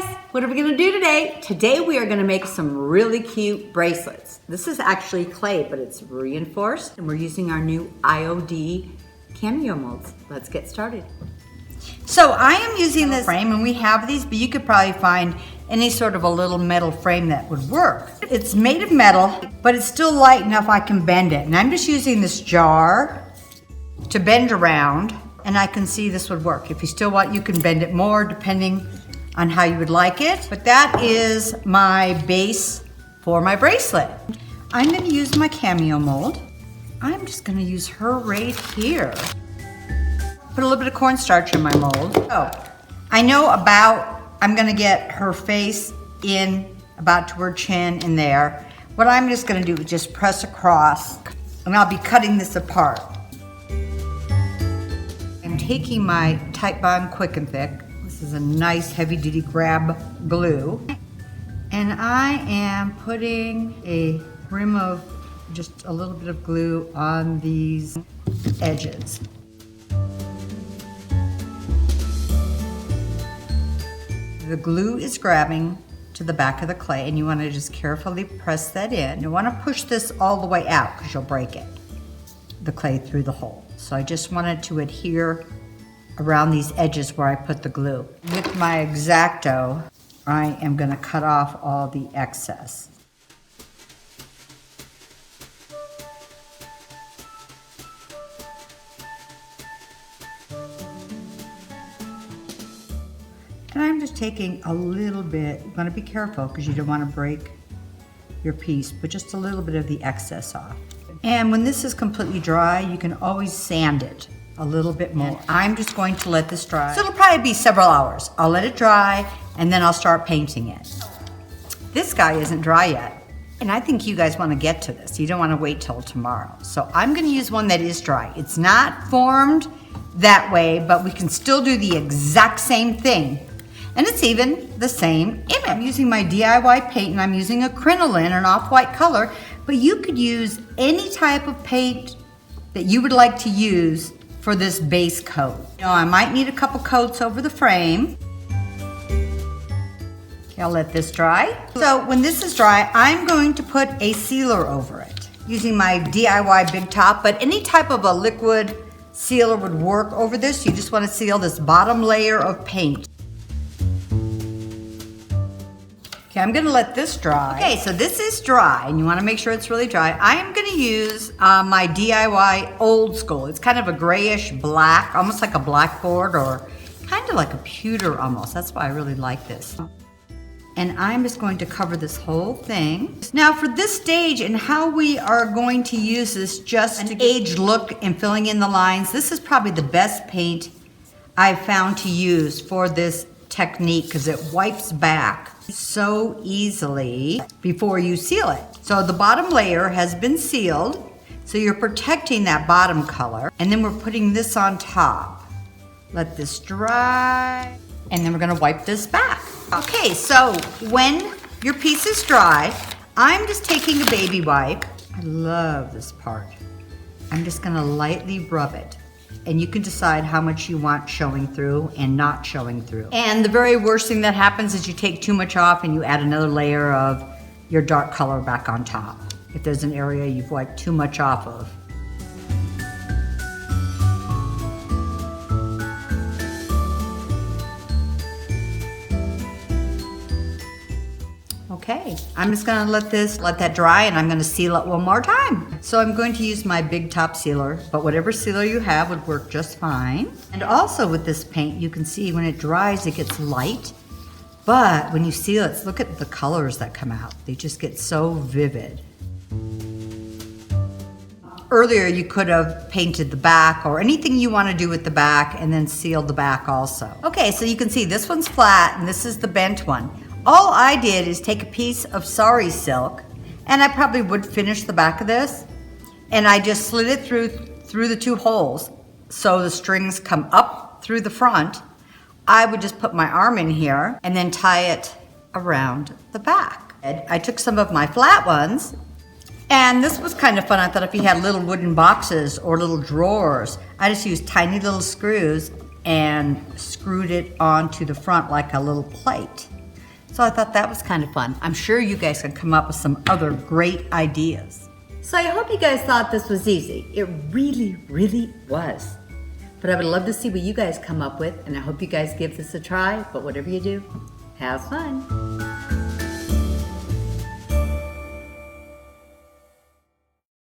guys, what are we gonna do today? Today we are gonna make some really cute bracelets. This is actually clay, but it's reinforced, and we're using our new IOD cameo molds. Let's get started. So I am using this frame, and we have these, but you could probably find any sort of a little metal frame that would work. It's made of metal, but it's still light enough I can bend it. And I'm just using this jar to bend around, and I can see this would work. If you still want, you can bend it more depending on how you would like it. But that is my base for my bracelet. I'm gonna use my cameo mold. I'm just gonna use her right here. Put a little bit of cornstarch in my mold. Oh, I know I'm gonna get her face in about to her chin in there. What I'm just gonna do is just press across, and I'll be cutting this apart. I'm taking my Titebond Quick and Thick. This is a nice heavy duty grab glue. And I am putting a rim of just a little bit of glue on these edges. The glue is grabbing to the back of the clay, and you want to just carefully press that in. You want to push this all the way out because you'll break it, the clay through the hole. So I just wanted to adhere around these edges where I put the glue. With my X-Acto, I am going to cut off all the excess. And I'm just taking a little bit, you want to be careful because you don't want to break your piece, but just a little bit of the excess off. And when this is completely dry, you can always sand it a little bit more. And I'm just going to let this dry. So it'll probably be several hours. I'll let it dry and then I'll start painting it. This guy isn't dry yet. And I think you guys want to get to this. You don't want to wait till tomorrow. So I'm going to use one that is dry. It's not formed that way, but we can still do the exact same thing. And it's even the same image. I'm using my DIY paint, and I'm using a crinoline, an off-white color, but you could use any type of paint that you would like to use for this base coat. You know, I might need a couple coats over the frame. Okay, I'll let this dry. So when this is dry, I'm going to put a sealer over it using my DIY Big Top, but any type of a liquid sealer would work over this. You just want to seal this bottom layer of paint. Okay, I'm gonna let this dry. Okay, so this is dry, and you wanna make sure it's really dry. I am gonna use my DIY Old School. It's kind of a grayish black, almost like a blackboard, or kind of like a pewter almost. That's why I really like this. And I'm just going to cover this whole thing. Now for this stage and how we are going to use this just to age look and filling in the lines, this is probably the best paint I've found to use for this technique because it wipes back so easily before you seal it. So the bottom layer has been sealed, so you're protecting that bottom color, and then we're putting this on top. Let this dry, and then we're gonna wipe this back. Okay, so when your piece is dry, I'm just taking a baby wipe. I love this part. I'm just gonna lightly rub it. And you can decide how much you want showing through and not showing through. And the very worst thing that happens is you take too much off and you add another layer of your dark color back on top, if there's an area you've wiped too much off of. Okay, I'm just gonna let that dry, and I'm gonna seal it one more time. So I'm going to use my Big Top sealer, but whatever sealer you have would work just fine. And also with this paint, you can see when it dries, it gets light, but when you seal it, look at the colors that come out. They just get so vivid. Earlier, you could have painted the back or anything you want to do with the back and then sealed the back also. Okay, so you can see this one's flat and this is the bent one. All I did is take a piece of sari silk, and I probably would finish the back of this, and I just slid it through the two holes so the strings come up through the front. I would just put my arm in here and then tie it around the back. I took some of my flat ones, and this was kind of fun. I thought if you had little wooden boxes or little drawers, I just used tiny little screws and screwed it onto the front like a little plate. So I thought that was kind of fun. I'm sure you guys can come up with some other great ideas. So I hope you guys thought this was easy. It really, really was. But I would love to see what you guys come up with, and I hope you guys give this a try. But whatever you do, have fun.